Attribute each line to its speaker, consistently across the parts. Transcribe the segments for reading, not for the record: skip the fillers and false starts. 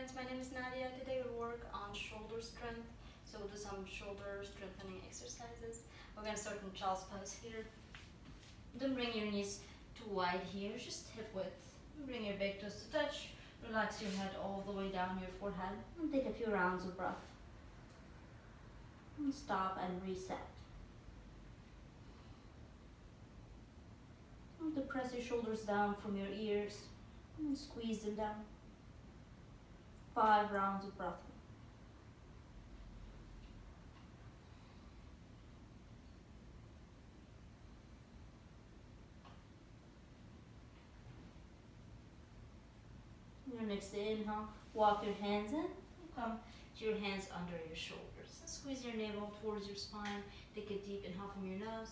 Speaker 1: friends, my name is Nadia. Today we'll work on shoulder strength. So we'll do some shoulder strengthening exercises. We're going to start in child's pose here. Don't bring your knees too wide here, just hip width. Bring your big toes to touch. Relax your head all the way down your forehead. And take a few rounds of breath. And stop and reset. And depress your shoulders down from your ears. And squeeze them down. 5 rounds of breath. Your next inhale, walk your hands in. Come to your hands under your shoulders. Squeeze your navel towards your spine. Take a deep inhale from your nose.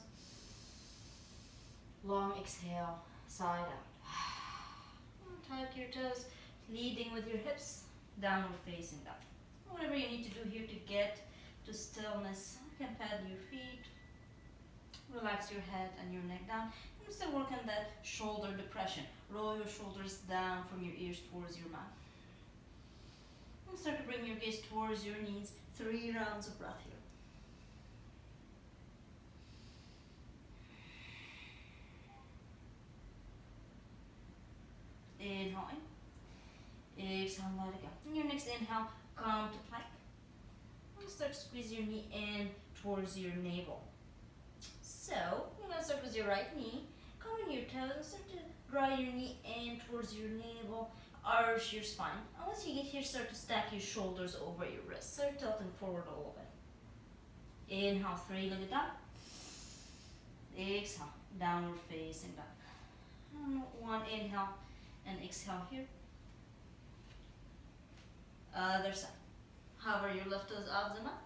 Speaker 1: Long exhale, side out. Tuck your toes, leading with your hips. Downward facing dog. Whatever you need to do here to get to stillness, you can pad your feet, relax your head and your neck down, and still work on that shoulder depression. Roll your shoulders down from your ears towards your mouth. And start to bring your gaze towards your knees. 3 rounds of breath here. Inhale in. Exhale, let it go. In your next inhale, come to plank. And start to squeeze your knee in towards your navel. So, you're going to start with your right knee. Come in your toes and start to draw your knee in towards your navel. Arch your spine. And once you get here, start to stack your shoulders over your wrists. Start tilting forward a little bit. Inhale, 3-legged dog. Exhale, downward facing dog. And 1 inhale and exhale here. Other side. Hover your left toes off the mat.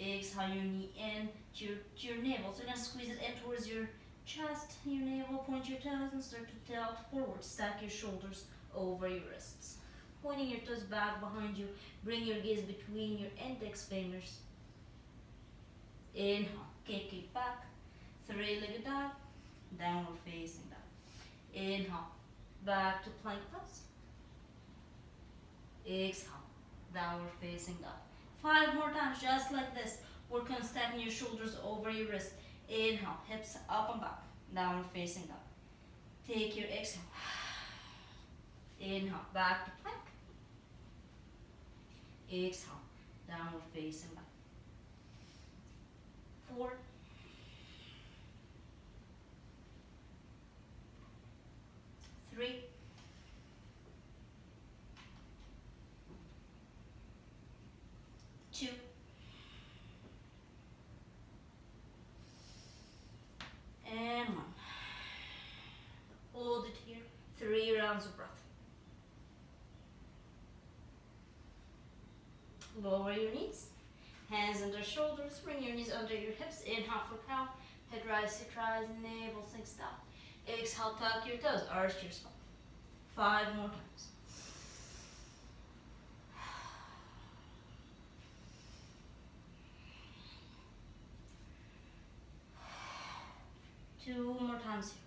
Speaker 1: Exhale your knee in to your navel. So you're going to squeeze it in towards your chest, your navel. Point your toes and start to tilt forward. Stack your shoulders over your wrists. Pointing your toes back behind you. Bring your gaze between your index fingers. Inhale. Kick it back. 3-legged dog. Downward facing dog. Inhale. Back to plank pose. Exhale, downward facing dog. 5 more times, just like this. Work on stacking your shoulders over your wrist. Inhale, hips up and back, downward facing dog. Take your exhale. Inhale, back to plank. Exhale, downward facing dog. 4, 3, 2, and 1. Hold it here. 3 rounds of breath. Lower your knees. Hands under shoulders. Bring your knees under your hips. Inhale for cow. Head rise to tries. Navel sinks down. Exhale, tuck your toes. Arch your spine. 5 more times. 2 more times here.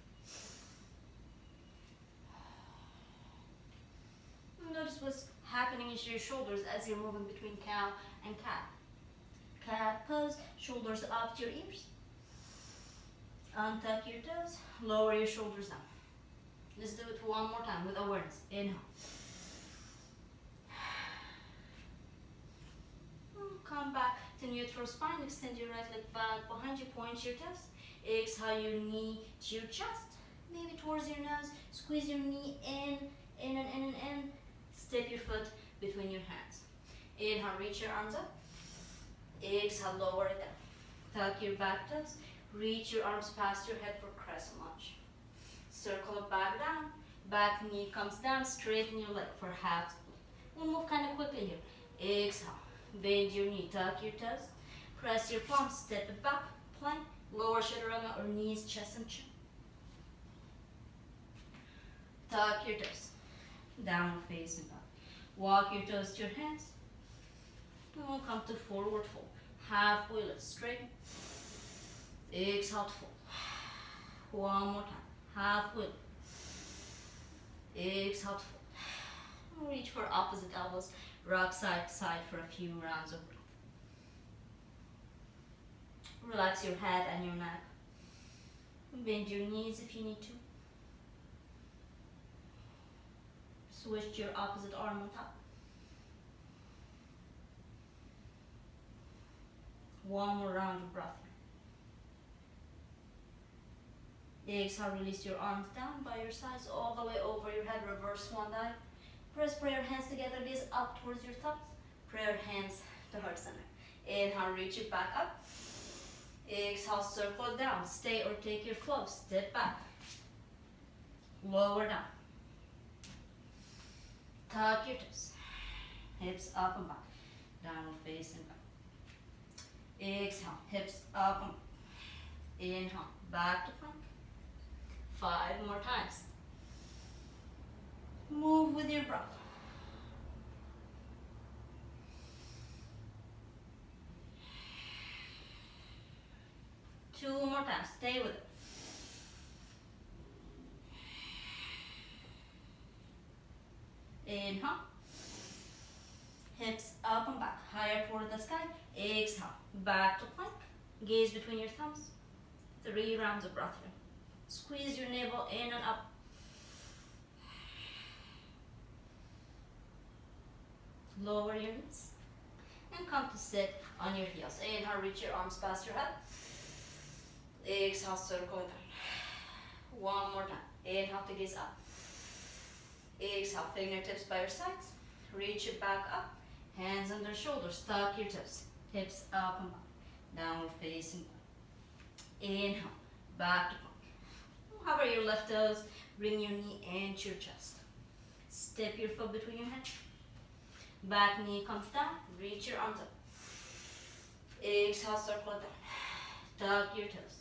Speaker 1: Notice what's happening in your shoulders as you're moving between cow and cat. Cat pose, shoulders up to your ears. Untuck your toes, lower your shoulders down. Let's do it 1 more time with awareness. Inhale. Come back to neutral spine. Extend your right leg back behind you. Point your toes. Exhale your knee to your chest. Maybe towards your nose. Squeeze your knee in and in. Step your foot between your hands. Inhale, reach your arms up. Exhale, lower it down. Tuck your back toes. Reach your arms past your head for crescent lunge. Circle it back down. Back knee comes down. Straighten your leg for half split. We'll move kind of quickly here. Exhale. Bend your knee. Tuck your toes. Press your palms. Step it back. Plank. Lower chaturanga or knees, chest and chin. Tuck your toes. Downward facing dog. Walk your toes to your hands. And we'll come to forward fold. Halfway lift straight. Exhale to fold. 1 more time. Halfway lift. Exhale to fold. Reach for opposite elbows. Rock side to side for a few rounds of breath. Relax your head and your neck. Bend your knees if you need to. Switch to your opposite arm on top. One more round of breath here. Exhale, release your arms down by your sides, all the way over your head, reverse swan dive. Press prayer hands together, gaze up towards your thumbs. Prayer hands to heart center. Inhale, reach it back up. Exhale, circle it down. Stay or take your flow. Step back. Lower down. Tuck your toes. Hips up and back. Downward facing back. Exhale, hips up and back. Inhale, back to plank. 5 more times. Move with your breath. Two more times. Stay with it. Inhale. Hips up and back. Higher toward the sky. Exhale. Back to plank. Gaze between your thumbs. 3 rounds of breath here. Squeeze your navel in and up. Lower your knees. And come to sit on your heels. Inhale, reach your arms past your head. Exhale, circle it down. One more time. Inhale to gaze up. Exhale, fingertips by your sides. Reach it back up. Hands under shoulders. Tuck your toes. Hips up and back. Downward facing back. Inhale, back to plank. Hover your left toes. Bring your knee into your chest. Step your foot between your hands. Back knee comes down. Reach your arms up. Exhale, circle it down. Tuck your toes.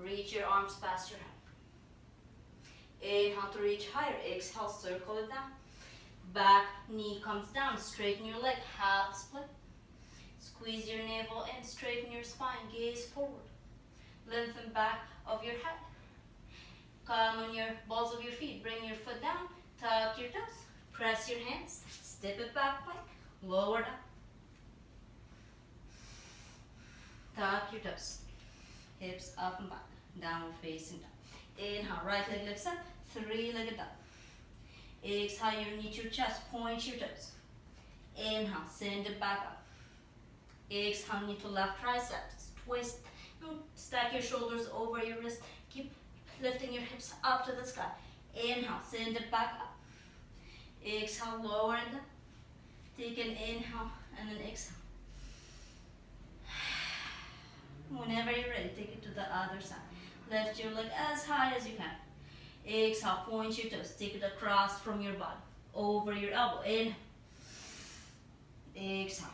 Speaker 1: Reach your arms past your head. Inhale to reach higher. Exhale, circle it down. Back knee comes down. Straighten your leg. Half split. Squeeze your navel in. Straighten your spine. Gaze forward. Lengthen back of your head. Come on your balls of your feet. Bring your foot down. Tuck your toes. Press your hands. Step it back plank. Lower down. Tuck your toes. Hips up and back. Downward facing down. Inhale, right leg lifts up. 3-legged down. Exhale, your knee to your chest. Point your toes. Inhale, send it back up. Exhale, knee to left triceps. Twist. Stack your shoulders over your wrist. Keep lifting your hips up to the sky. Inhale, send it back up. Exhale, lower and down. Take an inhale and then exhale. Whenever you're ready, take it to the other side. Lift your leg as high as you can. Exhale, point your toes. Take it across from your body. Over your elbow. Inhale. Exhale.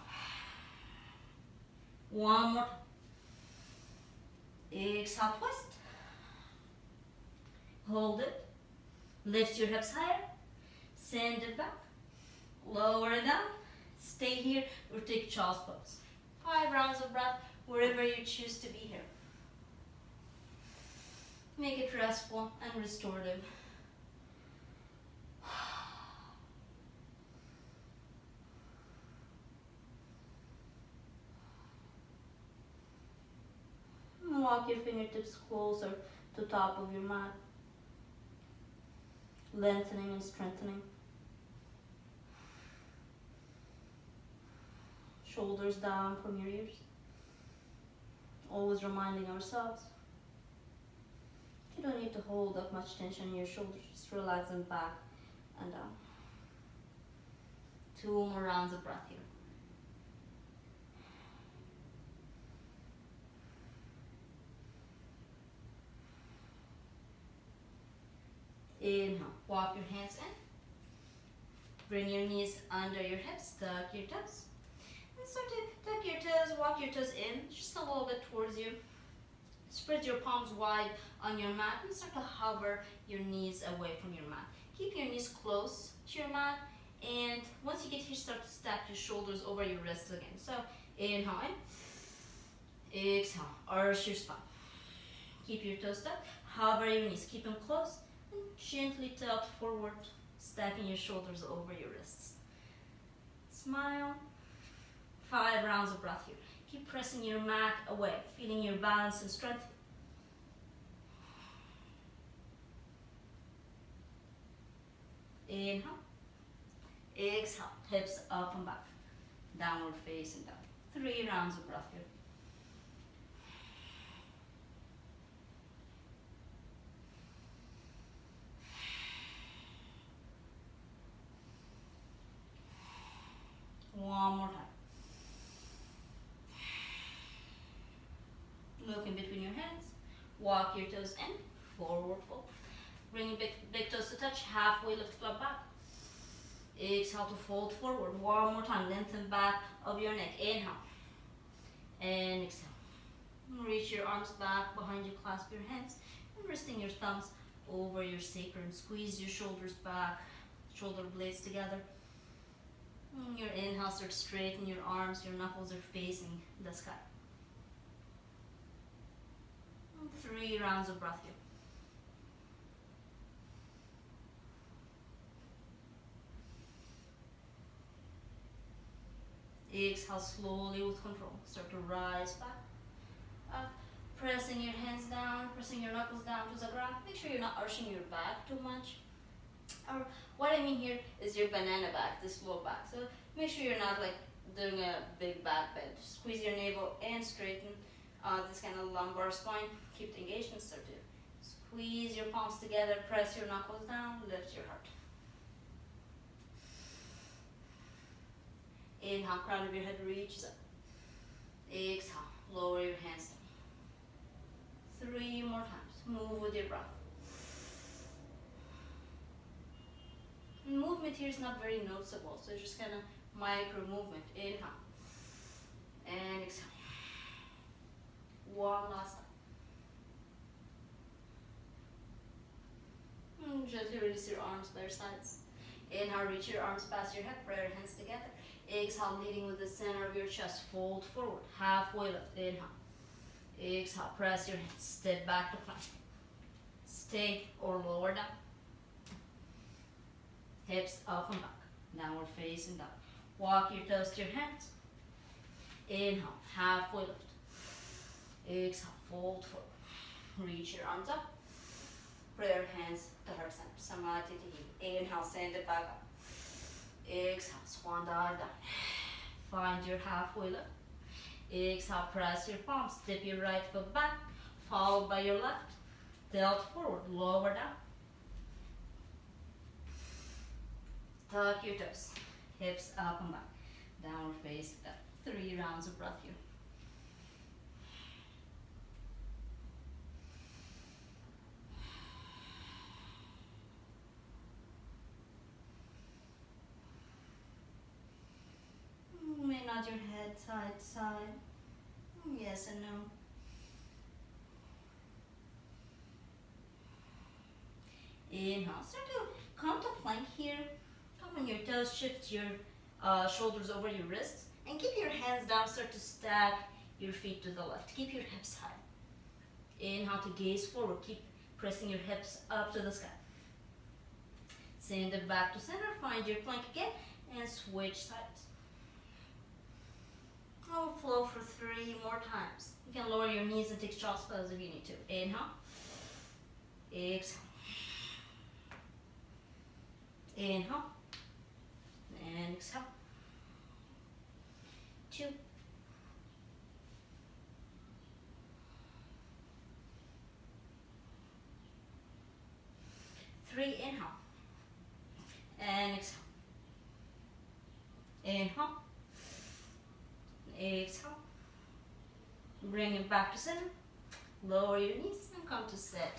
Speaker 1: One more. Exhale, twist. Hold it. Lift your hips higher. Send it back. Lower it down. Stay here or take child's pose. 5 rounds of breath wherever you choose to be here. Make it restful and restorative. Walk your fingertips closer to the top of your mat. Lengthening and strengthening. Shoulders down from your ears. Always reminding ourselves, you don't need to hold up much tension in your shoulders. Just relax them back and down. 2 more rounds of breath here. Inhale, walk your hands in. Bring your knees under your hips, tuck your toes. And start to tuck your toes, walk your toes in, just a little bit towards you. Spread your palms wide on your mat and start to hover your knees away from your mat. Keep your knees close to your mat, and once you get here, start to stack your shoulders over your wrists again. So inhale in, exhale, arch your spine. Keep your toes stuck, hover your knees, keep them close, and gently tilt forward, stacking your shoulders over your wrists. Smile. 5 rounds of breath here. Keep pressing your mat away, feeling your balance and strength. Inhale. Exhale. Hips up and back. Downward facing down. 3 rounds of breath here. One more time. Look in between your hands. Walk your toes in. Forward fold. Bring your big toes to touch. Halfway lift, club back. Exhale to fold forward. One more time. Lengthen back of your neck. Inhale. And exhale. Reach your arms back behind you. Clasp your hands. And resting your thumbs over your sacrum. Squeeze your shoulders back. Shoulder blades together. Your inhale, start to straighten your arms. Your knuckles are facing the sky. 3 rounds of breath here. Exhale slowly with control. Start to rise back, up, pressing your hands down, pressing your knuckles down to the ground. Make sure you're not arching your back too much. Or what I mean here is your banana back, this low back. So make sure you're not like doing a big back bend. Squeeze your navel and straighten this kind of lumbar spine. Keep the engagement. Start to squeeze your palms together, press your knuckles down, lift your heart. Inhale, crown of your head reaches up. Exhale, lower your hands down. 3 more times. Move with your breath. Movement here is not very noticeable, so just kind of micro movement. Inhale and exhale. One last time. Gently release your arms by your sides. Inhale, reach your arms past your head, put your hands together. Exhale, leading with the center of your chest. Fold forward, halfway lift. Inhale. Exhale, press your hands. Step back to plank. Stay or lower down. Hips up and back. Downward facing down. Walk your toes to your hands. Inhale, halfway lift. Exhale, fold forward. Reach your arms up. Put your hands to heart center. Sati. Inhale, send it back up. Exhale, swan dive down. Find your halfway lift. Exhale, press your palms. Step your right foot back, followed by your left. Tilt forward, lower down. Tuck your toes. Hips up and back. Downward face down. 3 rounds of breath here. You may nod your head side to side. Yes and no. Inhale. Start to come to plank here. Come on your toes. Shift your shoulders over your wrists. And keep your hands down. Start to stack your feet to the left. Keep your hips high. Inhale to gaze forward. Keep pressing your hips up to the sky. Send it back to center. Find your plank again. And switch sides. I'll flow for 3 more times. You can lower your knees and take child's pose if you need to. Inhale. Exhale. Inhale. And exhale. 2. 3. Inhale. And exhale. Inhale. Exhale. Bring it back to center. Lower your knees and come to sit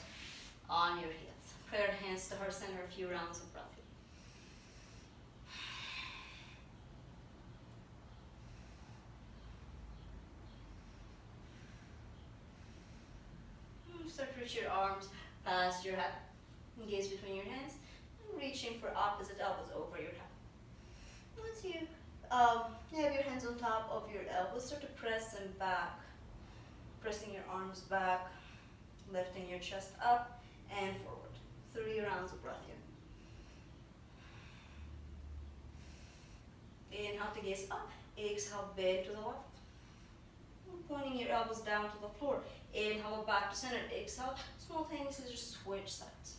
Speaker 1: on your heels. Put your hands to heart center. A few rounds of breath. Start to reach your arms past your head. Gaze between your hands. And reaching for opposite elbows over your head. Once you have your hands on top of your elbows, start to press them back. Pressing your arms back. Lifting your chest up and forward. 3 rounds of breath here. Inhale to gaze up. Exhale, bend to the left. Pointing your elbows down to the floor. Inhale, back to center. Exhale, simultaneously just switch sides.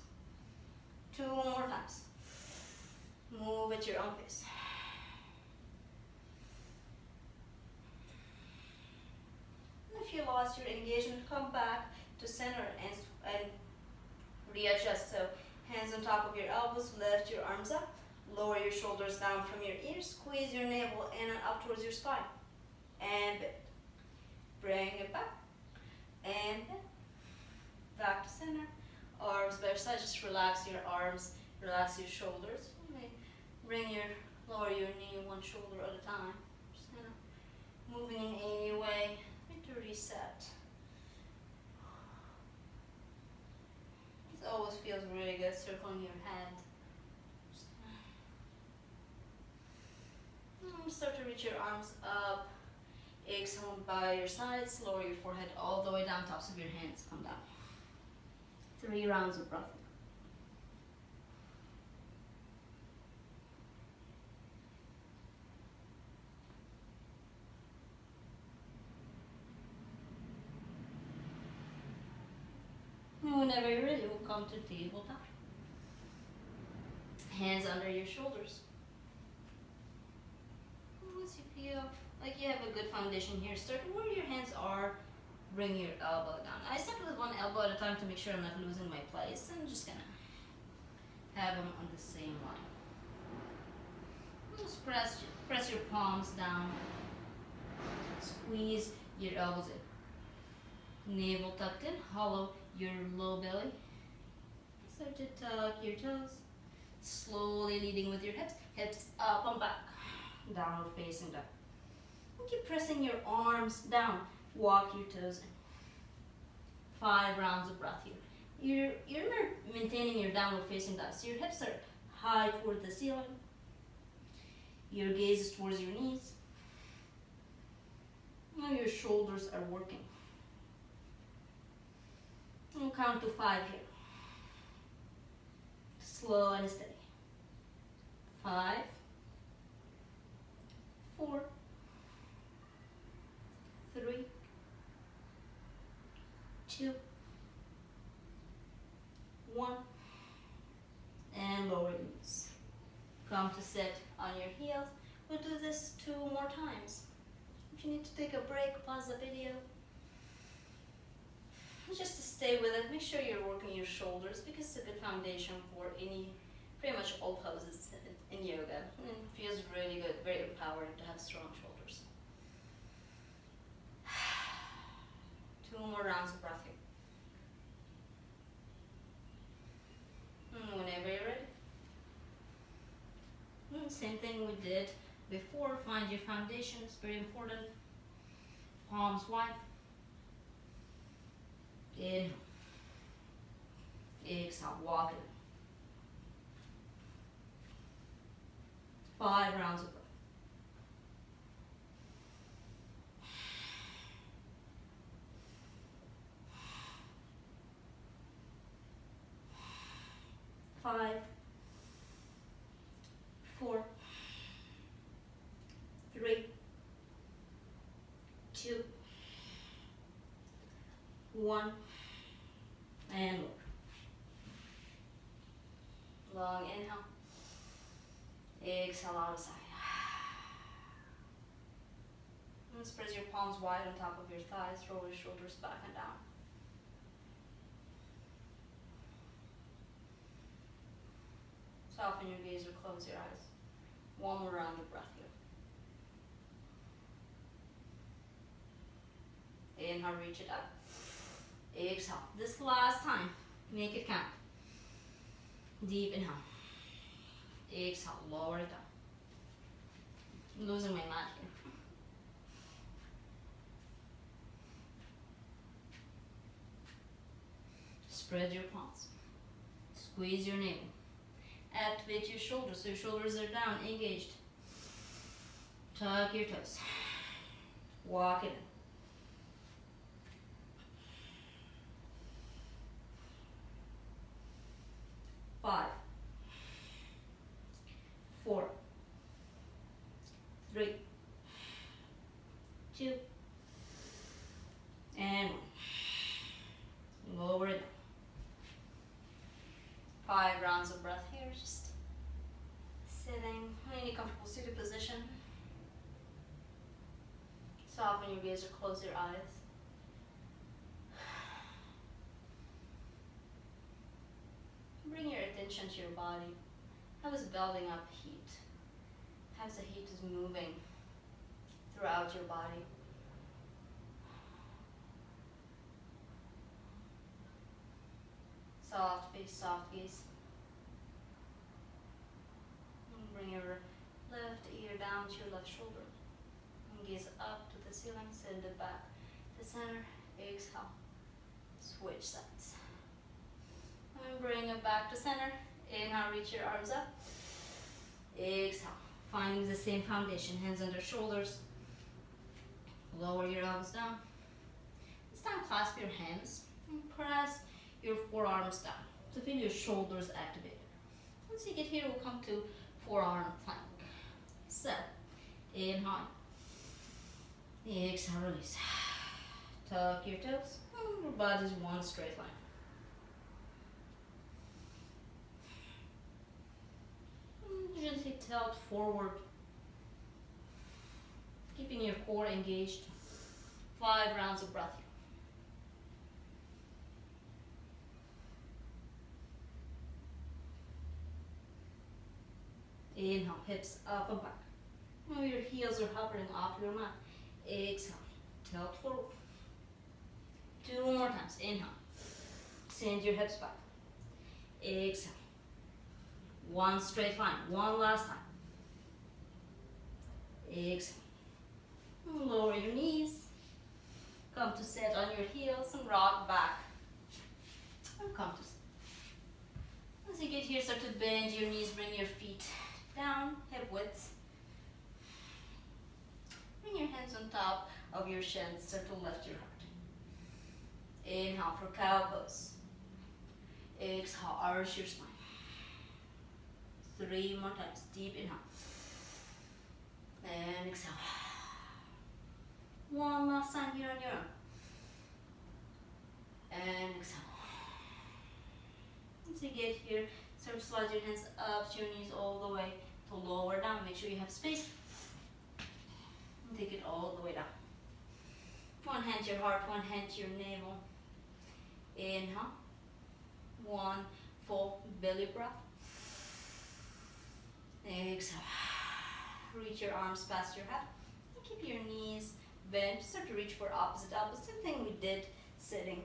Speaker 1: 2 more times. Move at your own pace. If you lost your engagement, come back to center and readjust. So hands on top of your elbows, lift your arms up, lower your shoulders down from your ears, squeeze your navel in and up towards your spine. And bend. Bring it back. And bend. Back to center. Arms by your side, just relax your arms, relax your shoulders. Lower your knee one shoulder at a time. Just kind of moving in any way to reset. It always feels really good circling your head. Start to reach your arms up. Exhale by your sides. Lower your forehead all the way down. Tops of your hands come down. 3 rounds of breath. Whenever you're ready, we'll come to tabletop. Hands under your shoulders. Once you feel like you have a good foundation here, start where your hands are. Bring your elbow down. I start with one elbow at a time to make sure I'm not losing my place. I'm just gonna have them on the same line. Just press your palms down. Squeeze your elbows in. Navel tucked in. Hollow your low belly. Start to tuck your toes. Slowly leading with your hips. Hips up and back. Downward facing dog. And keep pressing your arms down. Walk your toes in. 5 rounds of breath here. You're maintaining your downward facing dog. So your hips are high toward the ceiling. Your gaze is towards your knees. Now your shoulders are working. We'll count to 5 here. Slow and steady. 5, 4, 3, 2, 1, and lower your knees. Come to sit on your heels. We'll do this 2 more times. If you need to take a break, pause the video. Just to stay with it, make sure you're working your shoulders because it's a good foundation for pretty much all poses in yoga. And it feels really good, very empowering to have strong shoulders. 2 more rounds of breath here. Whenever you're ready. Same thing we did before. Find your foundation, it's very important. Palms wide. Inhale. Exhale, walk it. 5 rounds of breath. Five, 4, 3, 2, 1, and lower. Long inhale. Exhale out of sight. And spread your palms wide on top of your thighs. Roll your shoulders back and down. Soften your gaze or close your eyes. 1 more round of breath here. Inhale, reach it up. Exhale. This last time, make it count. Deep inhale. Exhale, lower it down. I'm losing my mat here. Spread your palms. Squeeze your navel. Activate your shoulders so your shoulders are down, engaged. Tuck your toes. Walk it in. 5, 4, 3, 2, and 1. Lower it. 5 rounds of breath here, just sitting in any comfortable seated position. Soften your gaze or close your eyes. Bring your attention to your body. How is building up heat? How the heat is moving throughout your body. Soft face, soft gaze. And bring your left ear down to your left shoulder. And gaze up to the ceiling, send it back to center. Exhale. Switch sides. And bring it back to center. Inhale, reach your arms up. Exhale. Finding the same foundation, hands under shoulders. Lower your elbows down. This time clasp your hands and press your forearms down to feel your shoulders activated. Once you get here, we'll come to forearm plank. Set. Inhale. Exhale, release. Tuck your toes. Your body's one straight line. Gently tilt forward, keeping your core engaged. 5 rounds of breath here. Inhale, hips up and back. Now your heels are hovering off your mat. Exhale, tilt forward. 2 more times. Inhale, send your hips back. Exhale. 1 straight line. 1 last time. Exhale. Lower your knees. Come to sit on your heels and rock back. And come to sit. As you get here, start to bend your knees. Bring your feet down, hip width. Bring your hands on top of your shins. Start to lift your heart. Inhale for cow pose. Exhale, arch your spine. 3 more times. Deep inhale. And exhale. 1 last time here on your own. And exhale. Once you get here, start to slide your hands up to your knees all the way to lower down. Make sure you have space. And take it all the way down. 1 hand to your heart, 1 hand to your navel. Inhale. 1 full belly breath. Exhale. Reach your arms past your head. And keep your knees bent. Start to reach for opposite elbow. Same thing we did sitting.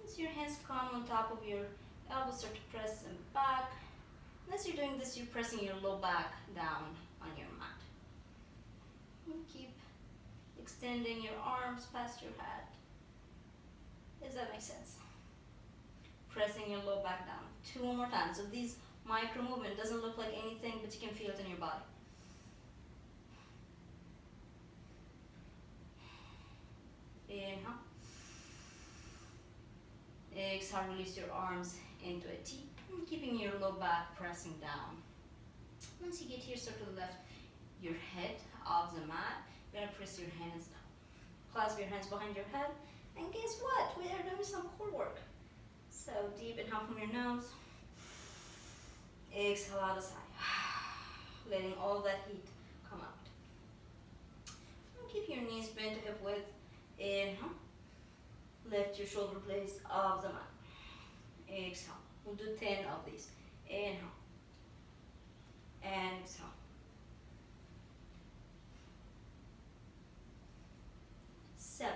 Speaker 1: As your hands come on top of your elbows, start to press them back. As you're doing this, you're pressing your low back down on your mat. And keep extending your arms past your head. Does that make sense? Pressing your low back down. 2 more times. So these micro movement doesn't look like anything, but you can feel it in your body. Inhale. Exhale, release your arms into a T. And keeping your low back pressing down. Once you get here, start to lift your head off the mat. You're going to press your hands down. Clasp your hands behind your head. And guess what? We are doing some core work. So deep inhale from your nose. Exhale out the side. Letting all that heat come out. And keep your knees bent to hip width. Inhale. Lift your shoulder blades off the mat. Exhale. We'll do 10 of these. Inhale. And exhale. 7,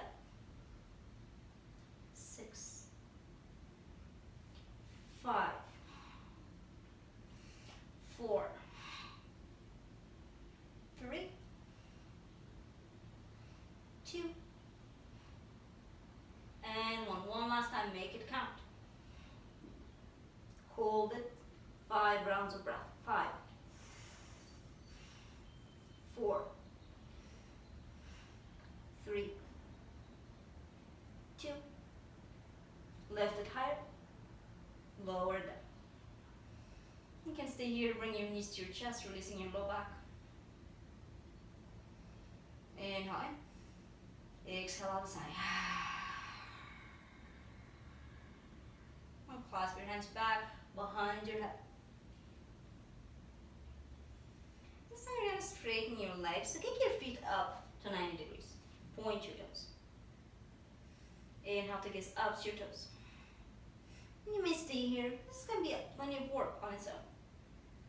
Speaker 1: 6, 5, 4, 3, 2, and 1. One last time, make it count. Hold it. 5 rounds of breath. 5, 4, 3, 2. Lift it higher. Lower down. You can stay here. Bring your knees to your chest, releasing your low back. Inhale in. Exhale out the side. And clasp your hands back behind your head. This time you're going to straighten your legs. So kick your feet up to 90 degrees. Point your toes. Inhale to gaze up to your toes. You may stay here. This is going to be plenty of work on its own.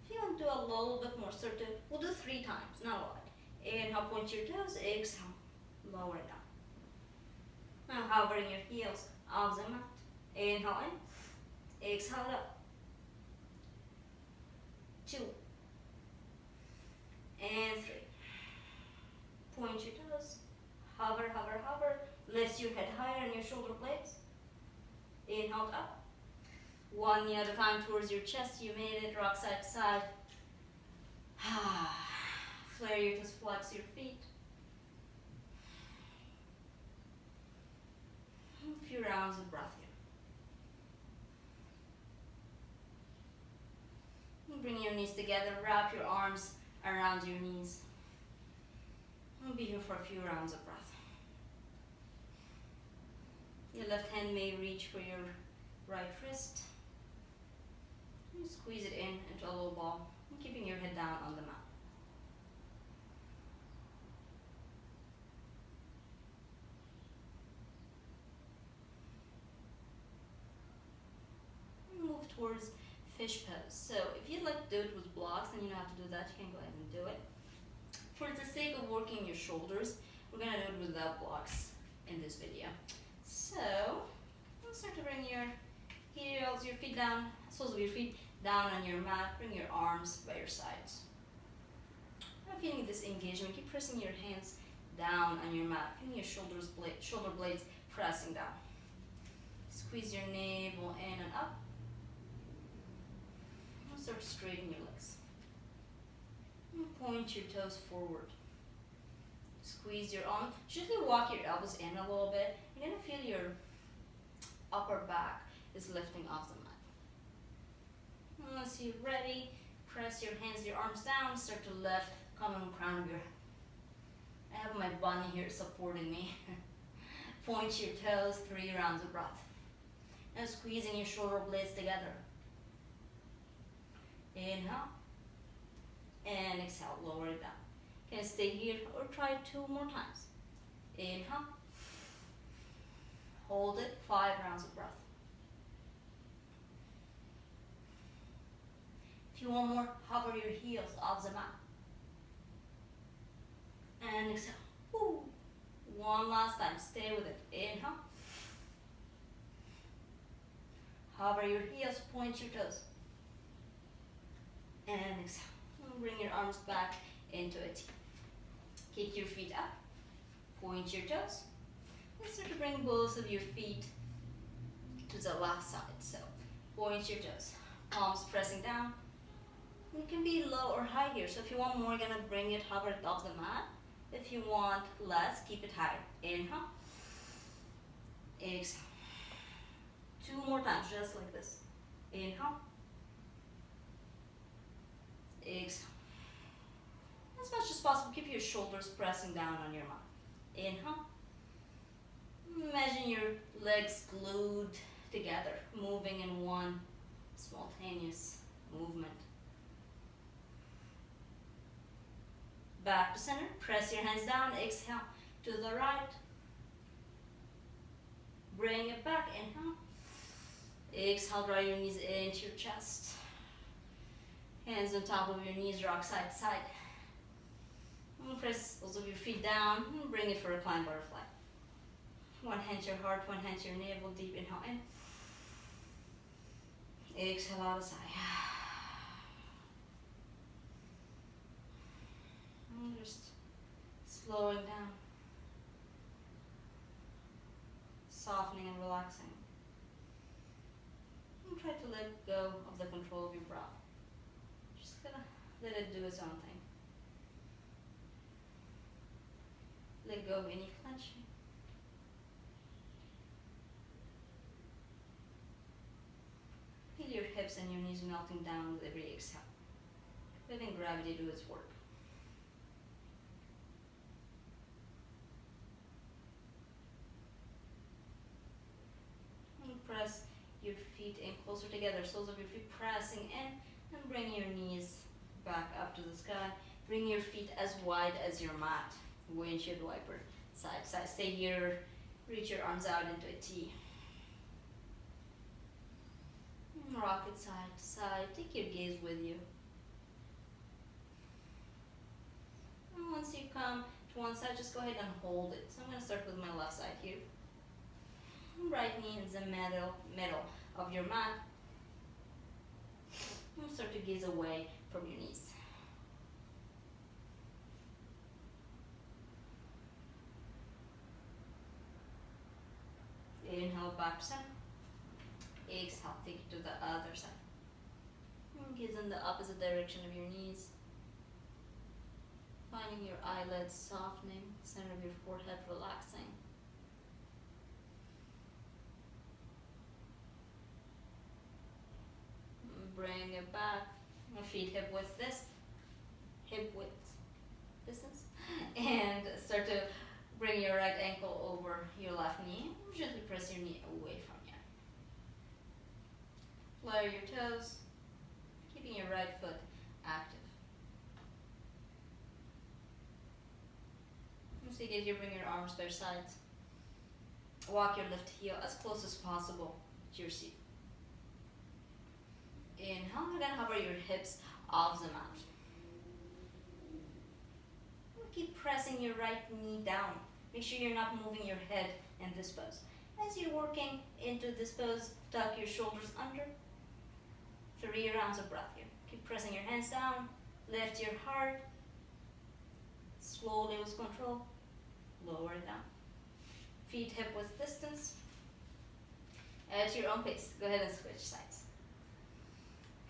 Speaker 1: If you want to do a little bit more assertive, we'll do 3 times, not a lot. Inhale, point your toes. Exhale, lower it down. Now hovering your heels off the mat. Inhale in. Exhale up. 2 and 3. Point your toes. Hover, hover, hover. Lift your head higher on your shoulder blades. Inhale up. 1 knee at a time towards your chest. You made it. Rock side to side. Flare your toes, flex your feet. A few rounds of breath here. Bring your knees together. Wrap your arms around your knees. We'll be here for a few rounds of breath. Your left hand may reach for your right wrist. You squeeze it into a little ball, and keeping your head down on the mat. Move towards fish pose. So if you'd like to do it with blocks and you know how to do that, you can go ahead and do it. For the sake of working your shoulders, we're going to do it without blocks in this video. So, we'll start to bring your heels, your feet down, soles of your feet down on your mat. Bring your arms by your sides. I'm feeling this engagement. Keep pressing your hands down on your mat. Feeling your shoulder blades pressing down. Squeeze your navel in and up. And start to straighten your legs. And point your toes forward. Squeeze your arms. Gently walk your elbows in a little bit. You're going to feel your upper back is lifting off the mat. And once you're ready, press your hands, your arms down, start to lift, come on the crown of your head. I have my bunny here supporting me. Point your toes, 3 rounds of breath. And squeezing your shoulder blades together. Inhale. And exhale, lower it down. Can stay here or try 2 more times. Inhale. Hold it, 5 rounds of breath. If you want more, hover your heels off the mat. And exhale. Woo. 1 last time, stay with it. Inhale. Hover your heels, point your toes. And exhale. And bring your arms back into a T. Kick your feet up. Point your toes. And start to bring both of your feet to the left side. So, point your toes. Palms pressing down. It can be low or high here. So if you want more, you're gonna bring it, hover it off the mat. If you want less, keep it higher. Inhale. Exhale. 2 more times, just like this. Inhale. Exhale. As much as possible, keep your shoulders pressing down on your mat. Inhale. Imagine your legs glued together, moving in one simultaneous movement. Back to center, press your hands down, exhale to the right. Bring it back, inhale. Exhale, draw your knees into your chest. Hands on top of your knees, rock side to side. And press both of your feet down and bring it for a reclined butterfly. 1 hand to your heart, 1 hand to your navel, deep inhale in. Exhale out the side. And just slowing down. Softening and relaxing. And try to let go of the control of your breath. Just gonna let it do its own thing. Let go of any clenching. Feel your hips and your knees melting down with every exhale. Letting gravity do its work. Press your feet in closer together, soles of your feet pressing in, and bring your knees back up to the sky. Bring your feet as wide as your mat. Windshield wiper, side to side. Stay here. Reach your arms out into a T. Rock it side to side. Take your gaze with you. And once you come to one side, just go ahead and hold it. So I'm going to start with my left side here. Right knee in the middle of your mat. And start to gaze away from your knees. Inhale, back to center. Exhale, take it to the other side. And gaze in the opposite direction of your knees. Finding your eyelids softening, center of your forehead relaxing. Bring it back. Feet hip width distance. And start to bring your right ankle over your left knee. Gently press your knee away from you. Lower your toes, keeping your right foot active. Once you get here, bring your arms by your sides. Walk your left heel as close as possible to your seat. Inhale, you're gonna hover your hips off the mat. Keep pressing your right knee down. Make sure you're not moving your head in this pose. As you're working into this pose, tuck your shoulders under. 3 rounds of breath here. Keep pressing your hands down. Lift your heart. Slowly with control. Lower it down. Feet hip width distance. At your own pace. Go ahead and switch sides.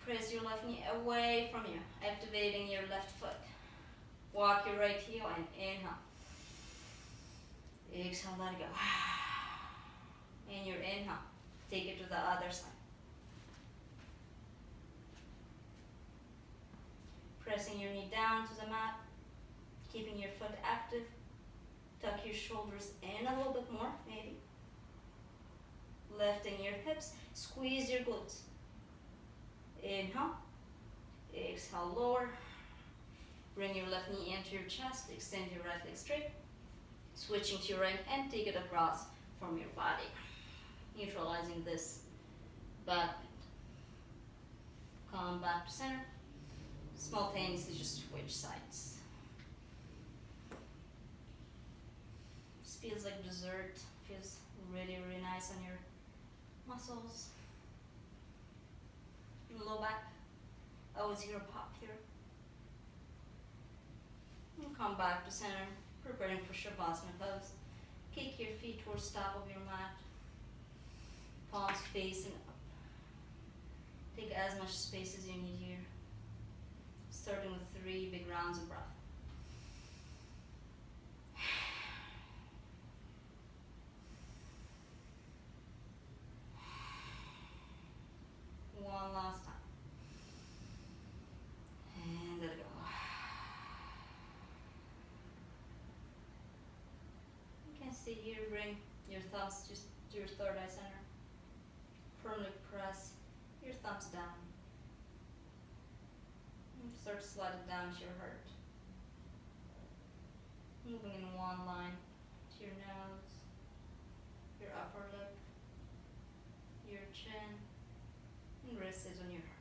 Speaker 1: Press your left knee away from you, activating your left foot. Walk your right heel and inhale. Exhale, let it go. And your inhale, take it to the other side. Pressing your knee down to the mat, keeping your foot active. Tuck your shoulders in a little bit more, maybe. Lifting your hips, squeeze your glutes. Inhale, exhale, lower. Bring your left knee into your chest, extend your right leg straight. Switching to your right hand, take it across from your body. Neutralizing this back bend. Come back to center. Simultaneously just switch sides. This feels like dessert. Feels really, really nice on your muscles. Low back. Always hear a pop here. And come back to center. Preparing for Shavasana pose. Kick your feet towards top of your mat. Palms facing up. Take as much space as you need here. Starting with 3 big rounds of breath. One last time. And let it go. You can stay here, bring your thumbs just to your third eye center. Firmly press your thumbs down. And start to slide it down to your heart. Moving in one line to your nose, your upper lip, your chin, and wrist is on your heart.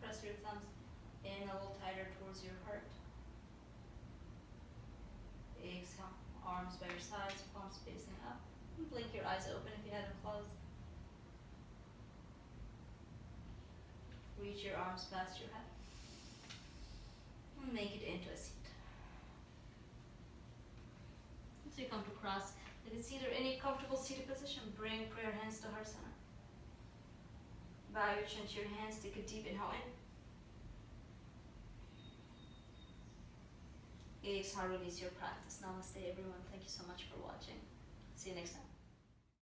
Speaker 1: Press your thumbs in a little tighter towards your heart. Exhale, arms by your sides, palms facing up. Blink your eyes open if you had them closed. Reach your arms past your head. And make it into a seat. So you come to cross Consider any comfortable seated position. Bring prayer hands to Harsana. Bow your chin to your hands. Take a deep inhale in. Exhale, release your practice. Namaste, everyone. Thank you so much for watching. See you next time.